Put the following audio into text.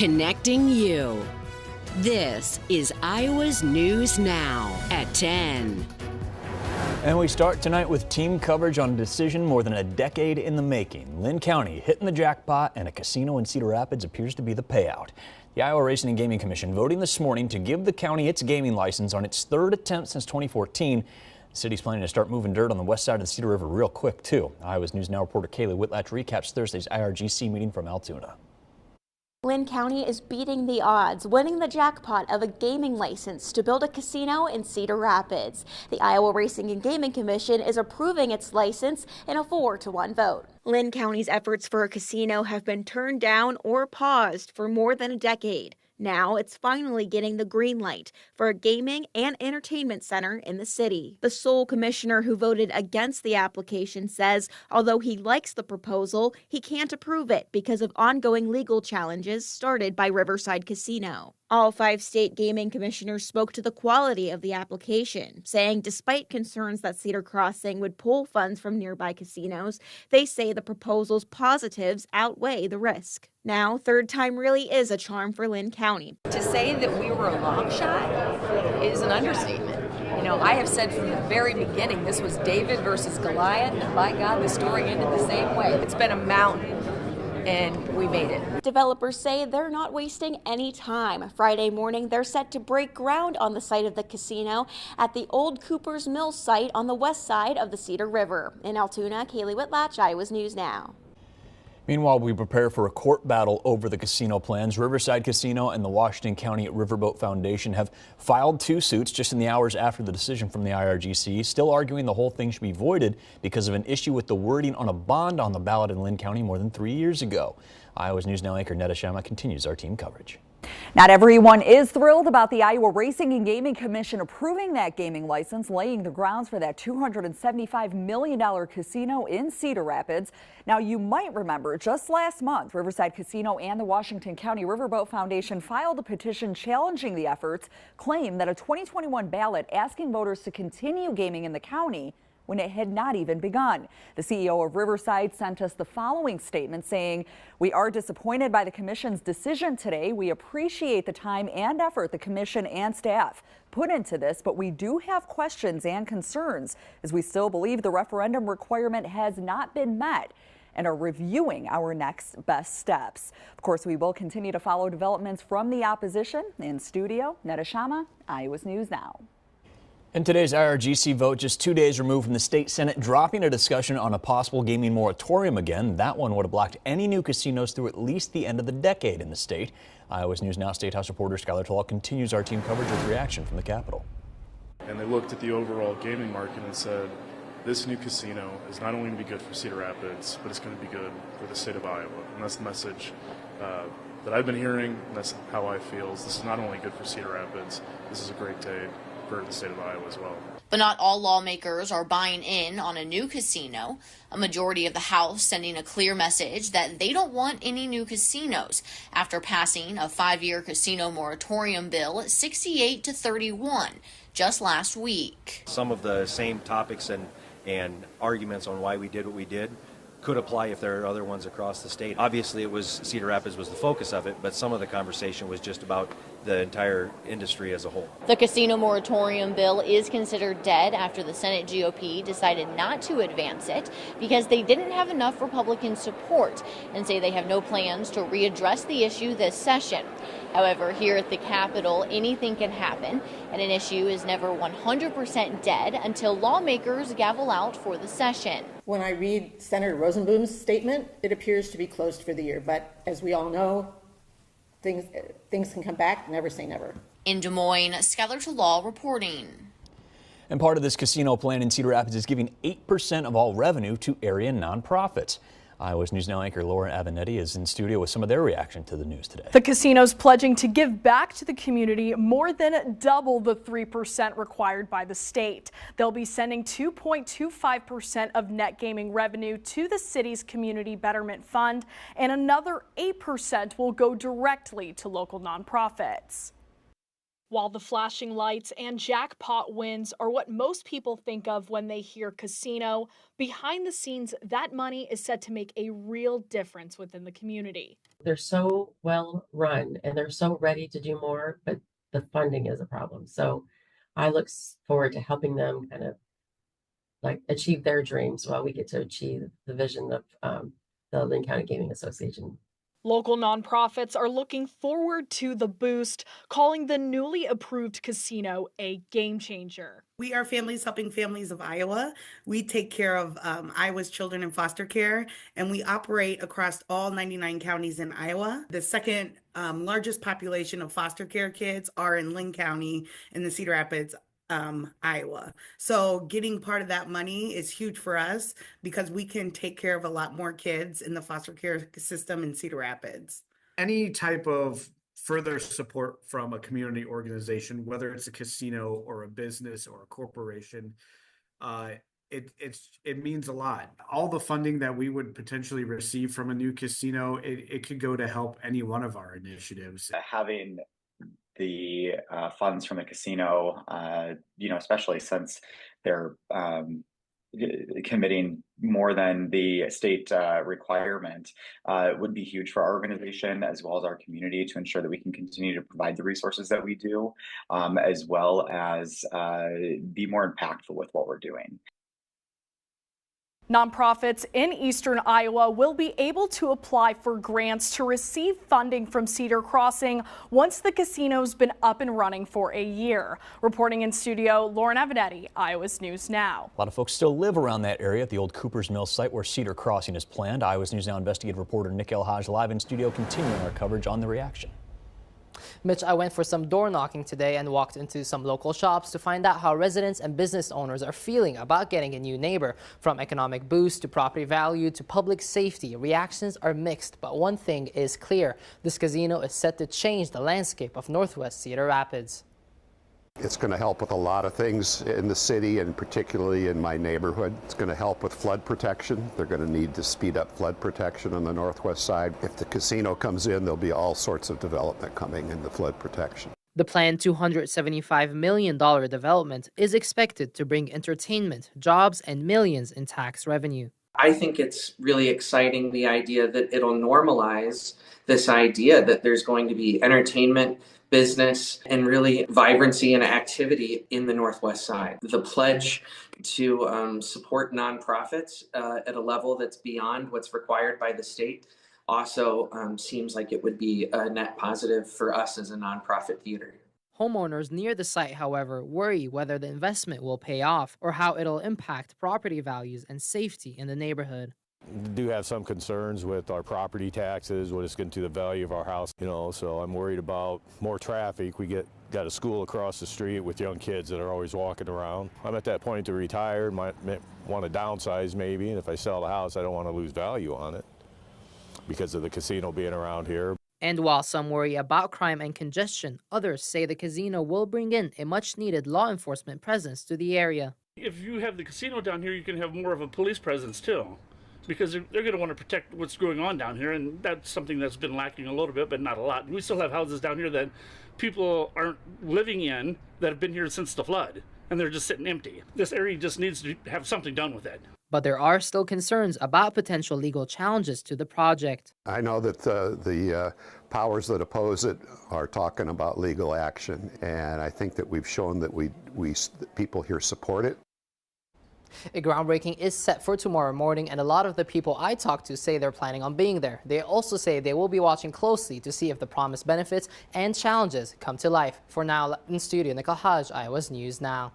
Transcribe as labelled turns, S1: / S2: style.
S1: connecting you. This is Iowa's News Now at 10.
S2: And we start tonight with team coverage on a decision more than a decade in the making. Lynn County hitting the jackpot, and a casino in Cedar Rapids appears to be the payout. The Iowa Racing and Gaming Commission voting this morning to give the county its gaming license on its third attempt since 2014. The city's planning to start moving dirt on the west side of the Cedar River real quick, too. Iowa's News Now reporter Kaylee Whitlatch recaps Thursday's IRGC meeting from Altoona.
S3: Lynn County is beating the odds, winning the jackpot of a gaming license to build a casino in Cedar Rapids. The Iowa Racing and Gaming Commission is approving its license in a 4-1 vote. Lynn County's efforts for a casino have been turned down or paused for more than a decade. Now it's finally getting the green light for a gaming and entertainment center in the city. The sole commissioner who voted against the application says although he likes the proposal, he can't approve it because of ongoing legal challenges started by Riverside Casino. All 5 state gaming commissioners spoke to the quality of the application, saying despite concerns that Cedar Crossing would pull funds from nearby casinos, they say the proposal's positives outweigh the risk. Now, third time really is a charm for Lynn County.
S4: To say that we were a long shot is an understatement. You know, I have said from the very beginning this was David versus Goliath, and by God, the story ended the same way. It's been a mountain, and we made it.
S3: Developers say they're not wasting any time. Friday morning, they're set to break ground on the site of the casino at the old Cooper's Mill site on the west side of the Cedar River. In Altoona, Kaylee Whitlatch, Iowa's News Now.
S2: Meanwhile, we prepare for a court battle over the casino plans. Riverside Casino and the Washington County Riverboat Foundation have filed 2 suits just in the hours after the decision from the IRGC, still arguing the whole thing should be voided because of an issue with the wording on a bond on the ballot in Lynn County more than 3 years ago. Iowa's News Now anchor Netta Shama continues our team coverage.
S5: Not everyone is thrilled about the Iowa Racing and Gaming Commission approving that gaming license, laying the grounds for that $275 million casino in Cedar Rapids. Now, you might remember just last month, Riverside Casino and the Washington County Riverboat Foundation filed a petition challenging the efforts, claim that a 2021 ballot asking voters to continue gaming in the county when it had not even begun. The CEO of Riverside sent us the following statement saying, "We are disappointed by the commission's decision today. We appreciate the time and effort the commission and staff put into this, but we do have questions and concerns as we still believe the referendum requirement has not been met and are reviewing our next best steps." Of course, we will continue to follow developments from the opposition. In studio, Netta Shama, Iowa's News Now.
S2: In today's IRGC vote, just 2 days removed from the state Senate dropping a discussion on a possible gaming moratorium again. That one would have blocked any new casinos through at least the end of the decade in the state. Iowa's News Now State House reporter Skylar Talal continues our team coverage with reaction from the Capitol.
S6: And they looked at the overall gaming market and said, this new casino is not only going to be good for Cedar Rapids, but it's going to be good for the state of Iowa. And that's the message that I've been hearing, and that's how I feel. This is not only good for Cedar Rapids, this is a great day for the state of Iowa as well.
S7: But not all lawmakers are buying in on a new casino. A majority of the House sending a clear message that they don't want any new casinos after passing a 5-year casino moratorium bill at 68-31 just last week.
S8: Some of the same topics and arguments on why we did what we did could apply if there are other ones across the state. Obviously, Cedar Rapids was the focus of it, but some of the conversation was just about the entire industry as a whole.
S7: The casino moratorium bill is considered dead after the Senate GOP decided not to advance it because they didn't have enough Republican support and say they have no plans to readdress the issue this session. However, here at the Capitol, anything can happen, and an issue is never 100% dead until lawmakers gavel out for the session.
S9: When I read Senator Rosenblum's statement, it appears to be closed for the year. But as we all know, things can come back. Never say never.
S7: In Des Moines, Skylar Talal reporting.
S2: And part of this casino plan in Cedar Rapids is giving 8% of all revenue to area nonprofits. Iowa's News Now anchor Laura Abinetti is in studio with some of their reaction to the news today.
S10: The casino's pledging to give back to the community more than double the 3% required by the state. They'll be sending 2.25% of net gaming revenue to the city's Community Betterment Fund, and another 8% will go directly to local nonprofits. While the flashing lights and jackpot wins are what most people think of when they hear casino, behind the scenes, that money is set to make a real difference within the community.
S11: They're so well run and they're so ready to do more, but the funding is a problem. So I look forward to helping them kind of like achieve their dreams while we get to achieve the vision of the Linn County Gaming Association.
S10: Local nonprofits are looking forward to the boost, calling the newly approved casino a game changer.
S12: We are Families Helping Families of Iowa. We take care of Iowa's children in foster care, and we operate across all 99 counties in Iowa. The second largest population of foster care kids are in Linn County in the Cedar Rapids, Iowa. So getting part of that money is huge for us because we can take care of a lot more kids in the foster care system in Cedar Rapids.
S13: Any type of further support from a community organization, whether it's a casino or a business or a corporation, it means a lot. All the funding that we would potentially receive from a new casino, it could go to help any one of our initiatives.
S14: Having the funds from the casino, especially since they're committing more than the state requirement, would be huge for our organization as well as our community to ensure that we can continue to provide the resources that we do, as well as be more impactful with what we're doing.
S10: Nonprofits in eastern Iowa will be able to apply for grants to receive funding from Cedar Crossing once the casino's been up and running for a year. Reporting in studio, Lauren Avenatti, Iowa's News Now.
S2: A lot of folks still live around that area at the old Cooper's Mill site where Cedar Crossing is planned. Iowa's News Now investigative reporter Nick El-Haj live in studio, continuing our coverage on the reaction.
S15: Mitch, I went for some door knocking today and walked into some local shops to find out how residents and business owners are feeling about getting a new neighbor. From economic boost to property value to public safety, reactions are mixed, but one thing is clear. This casino is set to change the landscape of Northwest Cedar Rapids.
S16: It's going to help with a lot of things in the city and particularly in my neighborhood. It's going to help with flood protection. They're going to need to speed up flood protection on the northwest side. If the casino comes in, there'll be all sorts of development coming in the flood protection.
S15: The planned $275 million development is expected to bring entertainment, jobs, and millions in tax revenue.
S17: I think it's really exciting, the idea that it'll normalize this idea that there's going to be entertainment, business, and really vibrancy and activity in the Northwest side. The pledge to support nonprofits at a level that's beyond what's required by the state also seems like it would be a net positive for us as a nonprofit theater.
S15: Homeowners near the site, however, worry whether the investment will pay off or how it'll impact property values and safety in the neighborhood.
S18: We do have some concerns with our property taxes, what it's going to do to the value of our house, so I'm worried about more traffic. We got a school across the street with young kids that are always walking around. I'm at that point to retire, might want to downsize maybe, and if I sell the house, I don't want to lose value on it because of the casino being around here.
S15: And while some worry about crime and congestion, others say the casino will bring in a much-needed law enforcement presence to the area.
S19: If you have the casino down here, you can have more of a police presence too, because they're going to want to protect what's going on down here, and that's something that's been lacking a little bit, but not a lot. We still have houses down here that people aren't living in that have been here since the flood, and they're just sitting empty. This area just needs to have something done with it.
S15: But there are still concerns about potential legal challenges to the project.
S16: I know that the powers that oppose it are talking about legal action, and I think that we've shown that people here support it.
S15: A groundbreaking is set for tomorrow morning, and a lot of the people I talked to say they're planning on being there. They also say they will be watching closely to see if the promised benefits and challenges come to life. For now, in studio, Nick El-Haj, Iowa's News Now.